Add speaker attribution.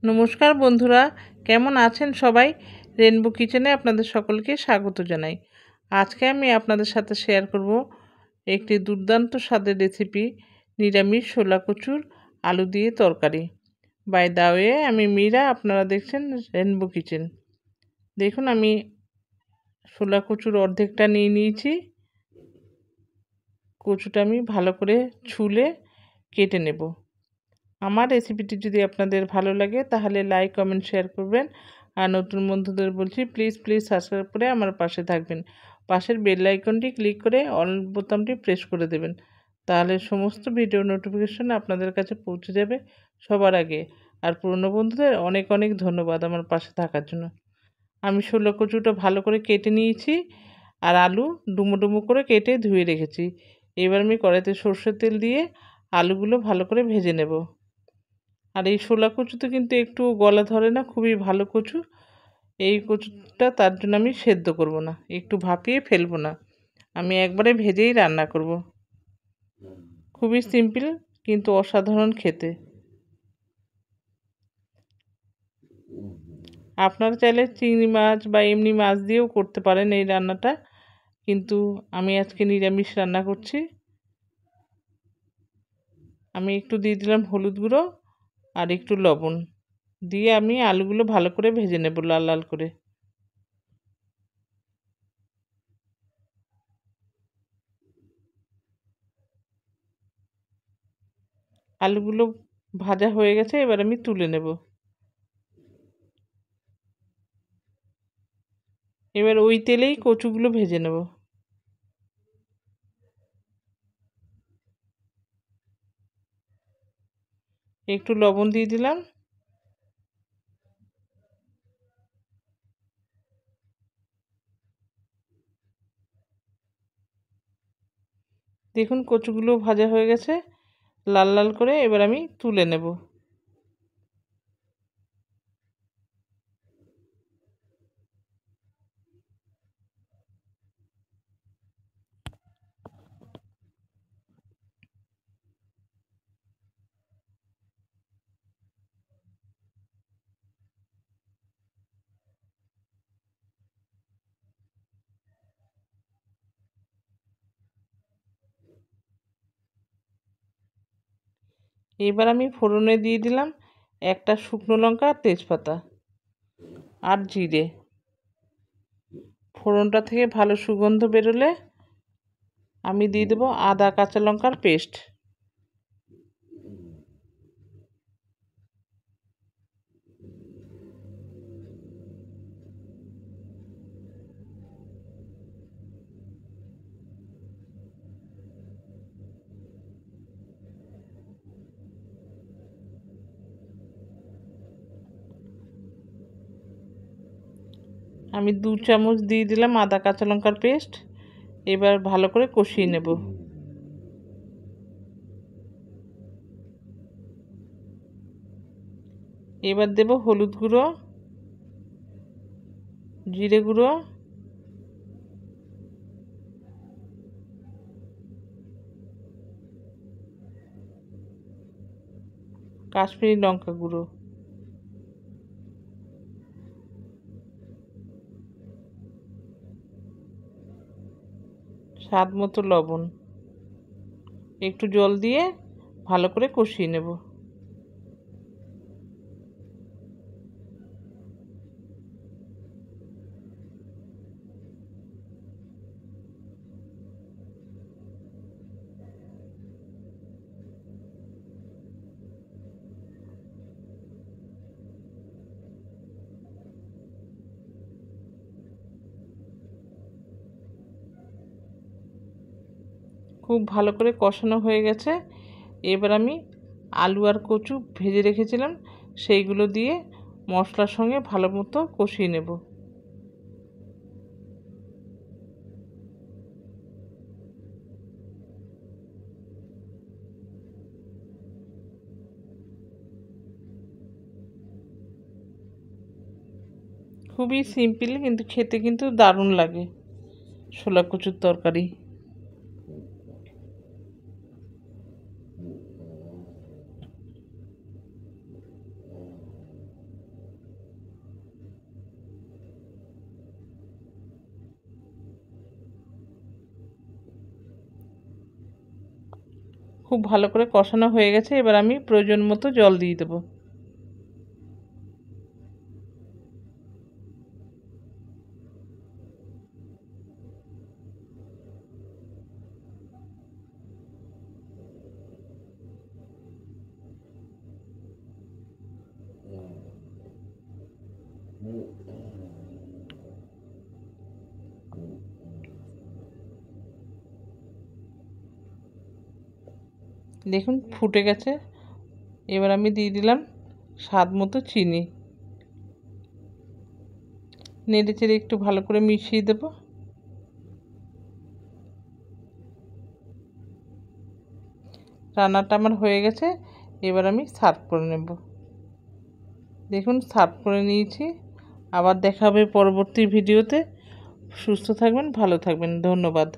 Speaker 1: নমস্কার বন্ধুরা, কেমন আছেন সবাই? রেনবো কিচেনে আপনাদের সকলকে স্বাগত জানাই। আজকে আমি আপনাদের সাথে শেয়ার করব একটি দুর্দান্ত স্বাদের রেসিপি, নিরামিষ ছোলা কচুর আলু দিয়ে তরকারি। বাই দ্য ওয়ে, আমি মীরা, আপনারা দেখছেন রেনবো কিচেন। দেখুন, আমি ছোলা কচুর অর্ধেকটা নিয়ে নিয়েছি। কচুটা আমি ভালো করে ছুলে কেটে নেব। আমার রেসিপিটি যদি আপনাদের ভালো লাগে তাহলে লাইক, কমেন্ট, শেয়ার করবেন। আর নতুন বন্ধুদের বলছি, প্লিজ সাবস্ক্রাইব করে আমার পাশে থাকবেন। পাশের বেল আইকনটি ক্লিক করে অল বোতামটি প্রেস করে দেবেন, তাহলে সমস্ত ভিডিও নোটিফিকেশন আপনাদের কাছে পৌঁছে যাবে সবার আগে। আর পুরনো বন্ধুদের অনেক অনেক ধন্যবাদ আমার পাশে থাকার জন্য। আমি ছোলা কচুটা ভালো করে কেটে নিয়েছি, আর আলু ডুমো ডুমো করে কেটে ধুয়ে রেখেছি। এবার আমি কড়াইতে সর্ষের তেল দিয়ে আলুগুলো ভালো করে ভেজে নেব। আর এই ছোলা কচুতে কিন্তু একটু গলা ধরে না, খুবই ভালো কচু। এই কচুটা তার জন্য আমি সেদ্ধ করব না, একটু ভাপিয়ে ফেলবো না, আমি একবারে ভেজেই রান্না করব। খুবই সিম্পল কিন্তু অসাধারণ খেতে। আপনারা চাইলে চিংড়ি মাছ বা এমনি মাছ দিয়েও করতে পারেন এই রান্নাটা, কিন্তু আমি আজকে নিরামিষ রান্না করছি। আমি একটু দিয়ে দিলাম হলুদ গুঁড়ো আর একটু লবণ দিয়ে আমি আলুগুলো ভালো করে ভেজে নেব লাল লাল করে। আলুগুলো ভাজা হয়ে গেছে, এবার আমি তুলে নেব। এবার ওই তেলেই কচুগুলো ভেজে নেব। একটু লবণ দিয়ে দিলাম। দেখুন, কচুগুলো ভাজা হয়ে গেছে লাল লাল করে, এবার আমি তুলে নেব। এবার আমি ফোড়নে দিয়ে দিলাম একটা শুকনো লঙ্কা, তেজপাতা আর জিরে। ফোড়নটা থেকে ভালো সুগন্ধ বেরোলে আমি দিয়ে দেবো আদা কাঁচা লঙ্কার পেস্ট। আমি 2 চামচ দিয়ে দিলাম আদা কাঁচা লঙ্কার পেস্ট। এবার ভালো করে কষিয়ে নেব। এবার দেব হলুদ গুঁড়ো, জিরে গুঁড়ো, কাশ্মীরি লঙ্কা গুঁড়ো, স্বাদ মতো লবণ। একটু জল দিয়ে ভালো করে কষিয়ে নেব। খুব ভালো করে কষানো হয়ে গেছে। এবার আমি আলু আর কচু ভেজে রেখেছিলাম, সেইগুলো দিয়ে মশলার সঙ্গে ভালো মতো কষিয়ে নেব। খুবই সিম্পল কিন্তু খেতে কিন্তু দারুণ লাগে ছোলা কচুর তরকারি। খুব ভালো করে কষানো হয়ে গেছে। এবার আমি প্রয়োজন মতো জল দিয়ে দেবো। দেখুন ফুটে গেছে। এবার আমি দিয়ে দিলাম স্বাদ মতো চিনি। নেড়ে চেড়ে একটু ভালো করে মিশিয়ে দেব। রান্নাটা আমার হয়ে গেছে। এবার আমি সার্ভ করে নেব। দেখুন সার্ভ করে নিয়েছি। আবার দেখা হবে পরবর্তী ভিডিওতে। সুস্থ থাকবেন, ভালো থাকবেন। ধন্যবাদ।